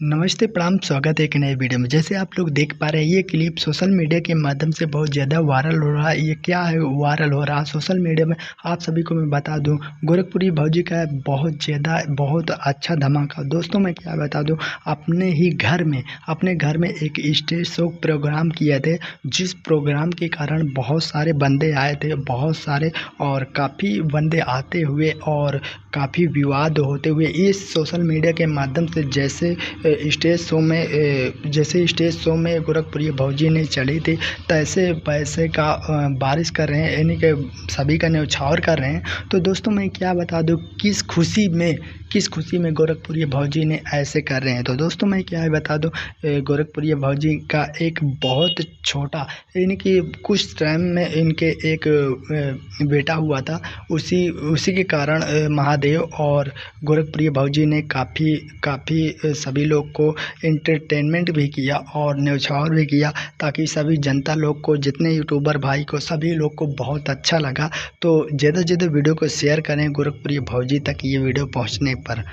नमस्ते प्रणाम, स्वागत है एक नए वीडियो में। जैसे आप लोग देख पा रहे हैं, ये क्लिप सोशल मीडिया के माध्यम से बहुत ज़्यादा वायरल हो रहा है। ये क्या है वायरल हो रहा है सोशल मीडिया में, आप सभी को मैं बता दूं, गोरखपुरी भौजी का बहुत अच्छा धमाका। दोस्तों मैं क्या बता दूं, अपने घर में एक स्टेज शो प्रोग्राम किए थे, जिस प्रोग्राम के कारण बहुत सारे बंदे आए थे, बहुत सारे, और काफ़ी बंदे आते हुए और काफ़ी विवाद होते हुए इस सोशल मीडिया के माध्यम से जैसे स्टेज शो में गोरखपुरी भौजी ने चली थी, तैसे पैसे का बारिश कर रहे हैं, यानी कि सभी का न्यौछावर कर रहे हैं। तो दोस्तों मैं क्या बता दूं, किस खुशी में गोरखपुरी भौजी ने ऐसे कर रहे हैं। तो दोस्तों मैं क्या है बता दूं, गोरखपुरी भौजी का एक बहुत छोटा, यानी कि कुछ टाइम में इनके एक बेटा हुआ था, उसी के कारण महादेव और गोरखप्रिय भौजी ने काफ़ी सभी लोग को एंटरटेनमेंट भी किया और न्यौछावर भी किया, ताकि सभी जनता लोग को, जितने यूट्यूबर भाई को, सभी लोग को बहुत अच्छा लगा। तो ज़्यादा से ज़्यादा वीडियो को शेयर करें गोरखप्रिय भौजी तक ये वीडियो पहुंचने पर।